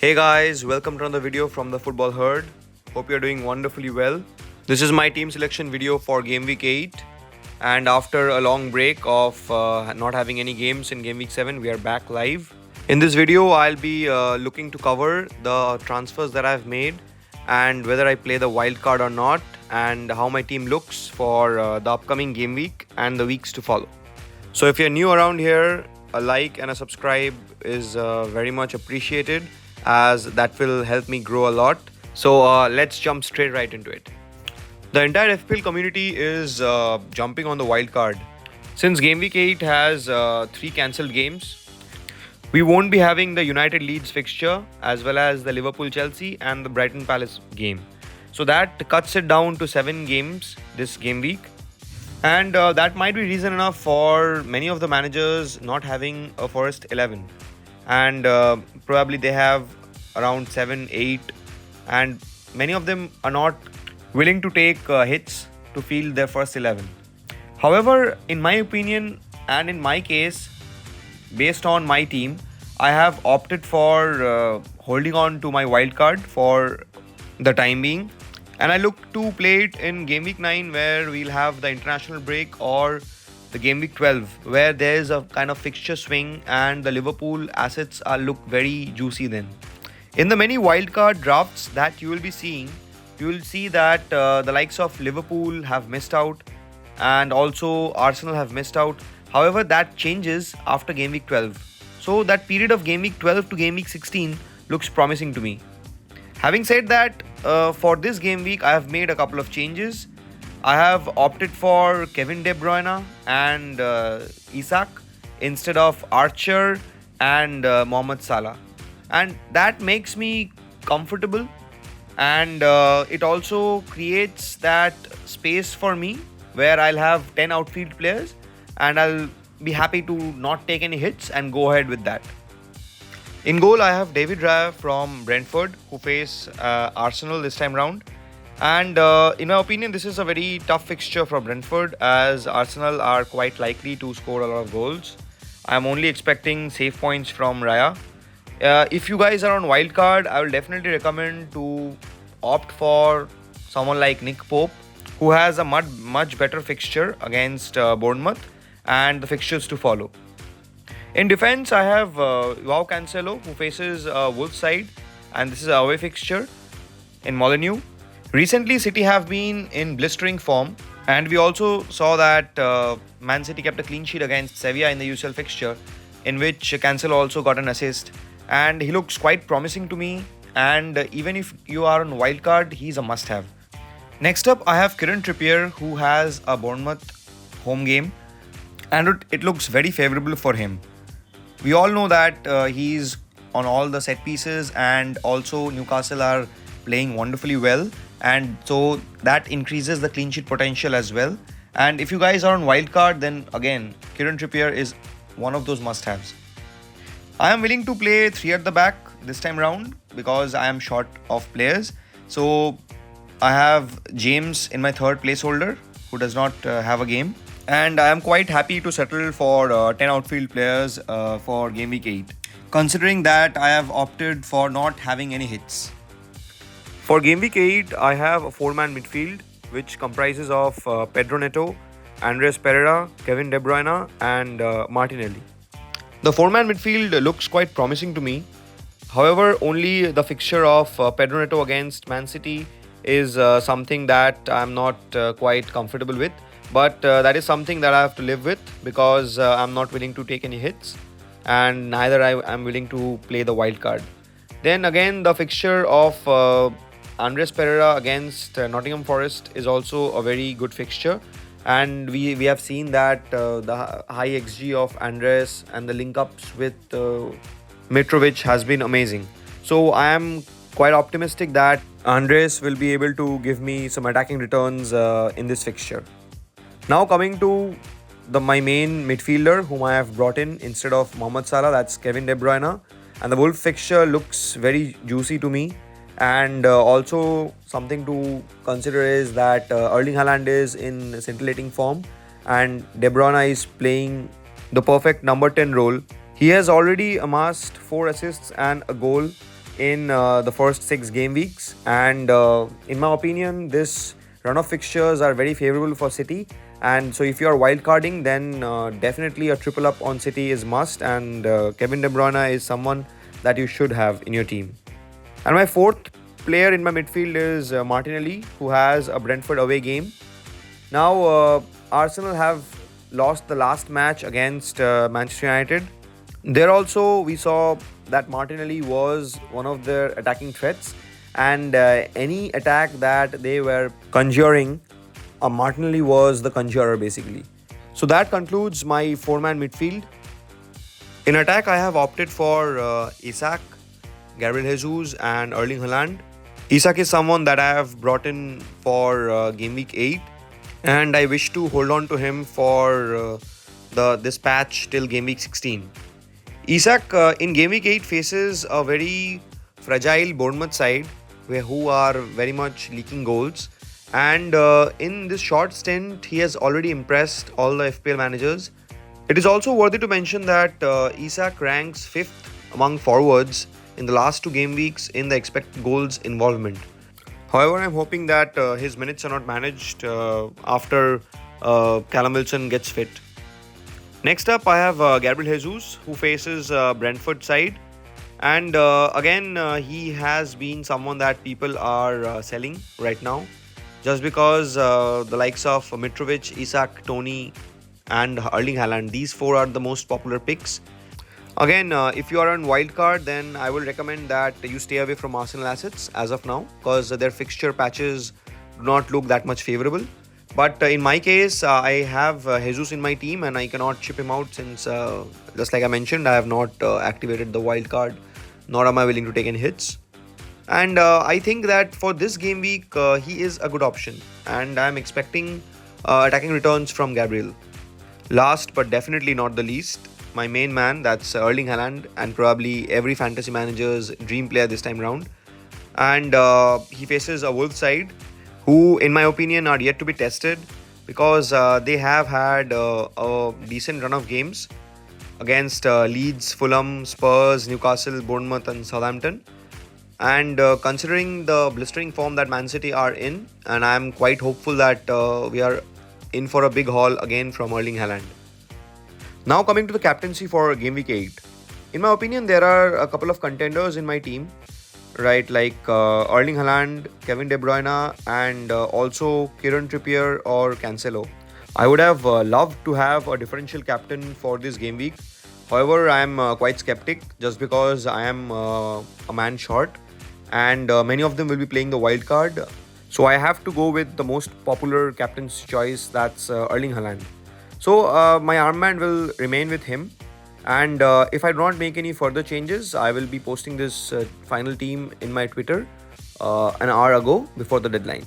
Hey guys, welcome to another video from the Football Herd. Hope you're doing wonderfully well. This is my team selection video for Gameweek 8, and after a long break of not having any games in Gameweek 7, we are back live. In this video, I'll be looking to cover the transfers that I've made and whether I play the wildcard or not, and how my team looks for the upcoming game week and the weeks to follow. So if you're new around here, a like and a subscribe is very much appreciated, as that will help me grow a lot. So let's jump straight right into it. The entire FPL community is jumping on the wildcard. Since Game Week 8 has 3 cancelled games, we won't be having the United Leeds fixture as well as the Liverpool Chelsea and the Brighton Palace game. So that cuts it down to 7 games this game week. And that might be reason enough for many of the managers not having a first 11. And probably they have around 7, 8, and many of them are not willing to take hits to field their first 11. However, in my opinion and in my case, based on my team, I have opted for holding on to my wildcard for the time being, and I look to play it in Game Week 9, where we'll have the international break, or the Game Week 12, where there is a kind of fixture swing and the Liverpool assets look very juicy then. In the many wildcard drafts that you will be seeing, you will see that the likes of Liverpool have missed out, and also Arsenal have missed out. However, that changes after Game Week 12. So that period of Game Week 12 to Game Week 16 looks promising to me. Having said that, for this game week, I have made a couple of changes. I have opted for Kevin De Bruyne and Isak instead of Archer and Mohamed Salah. And that makes me comfortable, and it also creates that space for me where I'll have 10 outfield players, and I'll be happy to not take any hits and go ahead with that. In goal, I have David Raya from Brentford, who face Arsenal this time round. And in my opinion, this is a very tough fixture for Brentford, as Arsenal are quite likely to score a lot of goals. I am only expecting save points from Raya. If you guys are on wildcard, I will definitely recommend to opt for someone like Nick Pope, who has a much better fixture against Bournemouth and the fixtures to follow. In defense, I have Joao Cancelo, who faces Wolves side, and this is an away fixture in Molineux. Recently, City have been in blistering form, and we also saw that Man City kept a clean sheet against Sevilla in the UCL fixture, in which Cancelo also got an assist, and he looks quite promising to me. And even if you are on wildcard, he's a must-have. Next up, I have Kieran Trippier, who has a Bournemouth home game, and it looks very favourable for him. We all know that he's on all the set pieces, and also Newcastle are playing wonderfully well, and so that increases the clean sheet potential as well. And if you guys are on wildcard, then again, Kieran Trippier is one of those must-haves. I am willing to play 3 at the back this time round because I am short of players. So I have James in my third placeholder, who does not have a game. And I am quite happy to settle for 10 outfield players for Game Week 8, considering that I have opted for not having any hits. For Game Week 8, I have a 4-man midfield, which comprises of Pedro Neto, Andres Pereira, Kevin De Bruyne and Martinelli. The 4-man midfield looks quite promising to me. However, only the fixture of Pedro Neto against Man City is something that I'm not quite comfortable with. But that is something that I have to live with, because I'm not willing to take any hits, and neither I'm willing to play the wild card. Then again, the fixture of Andres Pereira against Nottingham Forest is also a very good fixture, and we have seen that the high XG of Andres and the link-ups with Mitrovic has been amazing. So I am quite optimistic that Andres will be able to give me some attacking returns in this fixture. Now coming to my main midfielder, whom I have brought in instead of Mohamed Salah, that's Kevin De Bruyne. And the Wolves fixture looks very juicy to me. And also something to consider is that Erling Haaland is in scintillating form, and De Bruyne is playing the perfect number 10 role. He has already amassed 4 assists and a goal in the first 6 game weeks, and in my opinion, this run of fixtures are very favorable for City. And so, if you are wildcarding, then definitely a triple up on City is must, and Kevin De Bruyne is someone that you should have in your team. And my fourth player in my midfield is Martinelli, who has a Brentford away game. Now, Arsenal have lost the last match against Manchester United. There also, we saw that Martinelli was one of their attacking threats, and any attack that they were conjuring, Martinelli was the conjurer basically. So that concludes my four-man midfield. In attack, I have opted for Isak, Gabriel Jesus, and Erling Haaland. Isak is someone that I have brought in for Game Week 8, and I wish to hold on to him for this patch till Game Week 16. Isak in Game Week 8 faces a very fragile Bournemouth side who are very much leaking goals. And in this short stint, he has already impressed all the FPL managers. It is also worthy to mention that Isak ranks 5th among forwards in the last 2 game weeks in the expected goals involvement. However, I'm hoping that his minutes are not managed after Callum Wilson gets fit. Next up, I have Gabriel Jesus, who faces Brentford side. And again, he has been someone that people are selling right now. Just because the likes of Mitrovic, Isak, Tony, and Erling Haaland, these 4 are the most popular picks. Again, if you are on wildcard, then I will recommend that you stay away from Arsenal assets as of now, because their fixture patches do not look that much favorable. But in my case, I have Jesus in my team and I cannot chip him out since, just like I mentioned, I have not activated the wild card, nor am I willing to take any hits. And I think that for this game week, he is a good option, and I am expecting attacking returns from Gabriel. Last but definitely not the least, my main man, that's Erling Haaland, and probably every fantasy manager's dream player this time round. And he faces a Wolves side who, in my opinion, are yet to be tested, because they have had a decent run of games against Leeds, Fulham, Spurs, Newcastle, Bournemouth and Southampton. And considering the blistering form that Man City are in, and I am quite hopeful that we are in for a big haul again from Erling Haaland. Now coming to the captaincy for Game Week 8. In my opinion, there are a couple of contenders in my team, right, like Erling Haaland, Kevin De Bruyne, and also Kieran Trippier or Cancelo. I would have loved to have a differential captain for this game week. However, I am quite skeptic just because I am a man short, and many of them will be playing the wild card. So I have to go with the most popular captain's choice, that's Erling Haaland. So my armband will remain with him. And if I do not make any further changes, I will be posting this final team in my Twitter an hour ago before the deadline.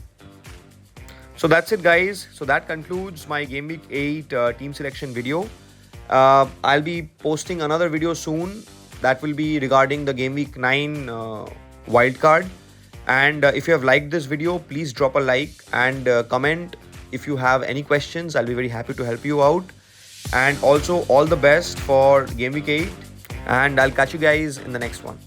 So that's it, guys. So that concludes my Game Week 8 team selection video. I'll be posting another video soon that will be regarding the Game Week 9 wildcard. And if you have liked this video, please drop a like and comment if you have any questions. I'll be very happy to help you out. And also all the best for Game Week 8, and I'll catch you guys in the next one.